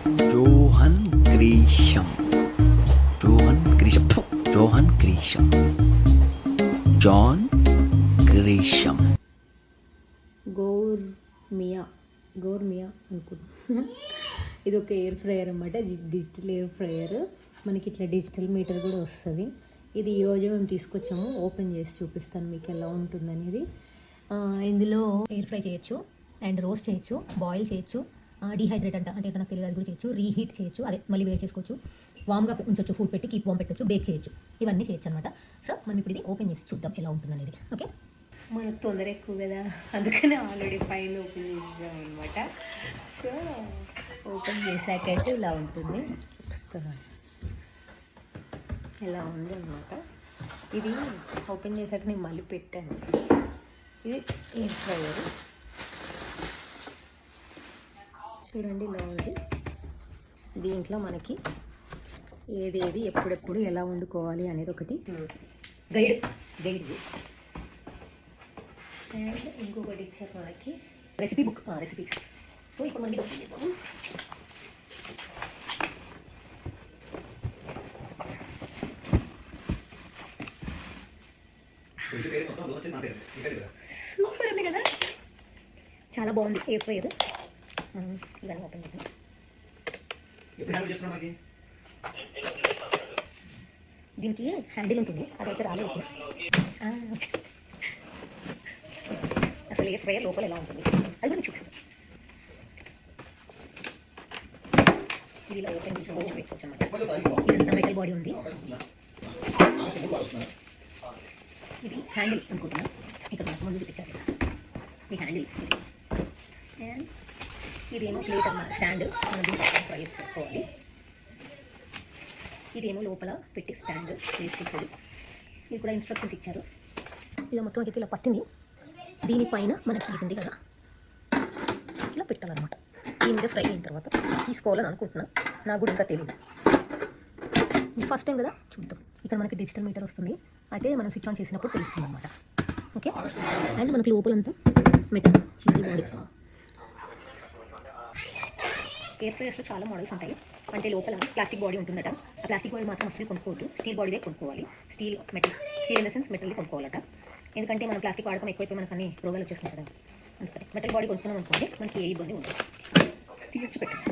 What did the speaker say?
జోహన్ Grisham Johan Grisham Johan Grisham John Grisham Gourmia అనుకుంటున్నా. ఇది ఒక ఎయిర్ ఫ్రైయర్ అన్నమాట, డిజిటల్ ఎయిర్ ఫ్రైయర్. మనకి ఇట్లా డిజిటల్ మీటర్ కూడా వస్తుంది. ఇది ఈరోజు మేము తీసుకొచ్చాము, ఓపెన్ చేసి చూపిస్తాను మీకు ఎలా ఉంటుంది అనేది. ఇందులో ఎయిర్ ఫ్రై చేయొచ్చు, అండ్ రోస్ట్ చేయొచ్చు, బాయిల్ చేయొచ్చు, డీహైడ్రేట్ అంటే నాకు తెలియదు అది కూడా చేయొచ్చు, రీహీట్ చేయొచ్చు, అదే మళ్ళీ వేడి చేసుకోవచ్చు, వామ్గా ఉంచవచ్చు, ఫుడ్ పెట్టి కీప్ వామ్ పెట్టచ్చు, బేక్ చేయొచ్చు, ఇవన్నీ చేయొచ్చు అనమాట. సో మనం ఇప్పుడు ఇది ఓపెన్ చేసి చూద్దాం ఎలా ఉంటుంది అనేది. ఓకే, మనకు తొందర ఎక్కువ కదా, అందుకని ఆల్రెడీ ఫైల్ ఓపెన్ చేసాం అనమాట. సో ఓపెన్ చేశాకైతే ఇలా ఉంటుంది, చూస్తున్నాను ఎలా ఉంది అనమాట. ఇది ఓపెన్ చేశాక నేను మళ్ళీ పెట్టాను. ఇది ఎయిర్ ఫ్రైయర్ చూడండి ఇలా ఉంది. దీంట్లో మనకి ఏది ఎప్పుడెప్పుడు ఎలా వండుకోవాలి అనేది ఒకటి గైడ్ అండ్ ఇంకొకటి ఇచ్చారు మనకి రెసిపీ బుక్. సో ఇప్పుడు మనకి ఓపెన్ చేద్దాం. సూపర్ ఉంది కదా, చాలా బాగుంది ఎయిర్ ఫ్రైయర్. ఇవన్నీ ఓపెన్ చేద్దాం. దీనికి హ్యాండిల్ ఉంటుంది, అదైతే రాలేదు. అసలు ఎయిర్ ఫ్రైయర్ లోపల ఎలా ఉంటుంది అది కూడా చూపిస్తాం. ఇది ఇలా ఓపెన్ చేసుకోవచ్చు, పెట్టుకోవచ్చు అన్నమాట. ఇదంతా మెటల్ బాడీ ఉంది. ఇది హ్యాండిల్ అనుకుంటున్నా, ఇక్కడ మనకు ముందు చూపించారు ఈ హ్యాండిల్. అండ్ ఇదేమో ప్లేట్ అన్నమాట, స్టాండ్, మనం దీంట్లో ఫ్రైస్ పెట్టుకోవాలి. ఇదేమో లోపల పెట్టి స్టాండ్ వేసి చేసేది. ఇది కూడా ఇన్స్ట్రక్షన్స్ ఇచ్చారు. ఇలా మొత్తం అయితే ఇలా పట్టింది. దీనిపైన మనకి ఇది ఉంది కదా, ఇలా పెట్టాలన్నమాట. దీని మీద ఫ్రై అయిన తర్వాత తీసుకోవాలని అనుకుంటున్నా, నాకు కూడా ఇంకా తెలియదు, ఫస్ట్ టైం కదా, చూద్దాం. ఇక్కడ మనకి డిజిటల్ మీటర్ వస్తుంది, అయితే మనం స్విచ్ ఆన్ చేసినప్పుడు తెలుస్తుంది అనమాట. ఓకే, అండ్ మనకి లోపలంతా మెటల్ బాడీ. ఎయిర్ ఫ్రైయర్స్లో చాలా మోడల్స్ ఉంటాయి. అంటే లోపల ప్లాస్టిక్ బాడీ ఉంటుందట, ఆ ప్లాస్టిక్ బాడీ మాత్రం అసలు కొనుక్కోవద్దు, స్టీల్ బాడీదే కొనుక్కోవాలి. స్టీల్ ఇన్ ద సెన్స్ మెటల్ది కొనుక్కోవాలట. ఎందుకంటే మనం ప్లాస్టిక్ వాడకం ఎక్కువైపోయి మనకు అన్ని రోగాలు వచ్చేస్తున్నాయి కదా, అందుకని మెటల్ బాడీ కొనుక్కున్నాం అనుకోండి మనకి ఏ ఇబ్బంది ఉంటుంది, తీర్చి పెట్టచ్చు.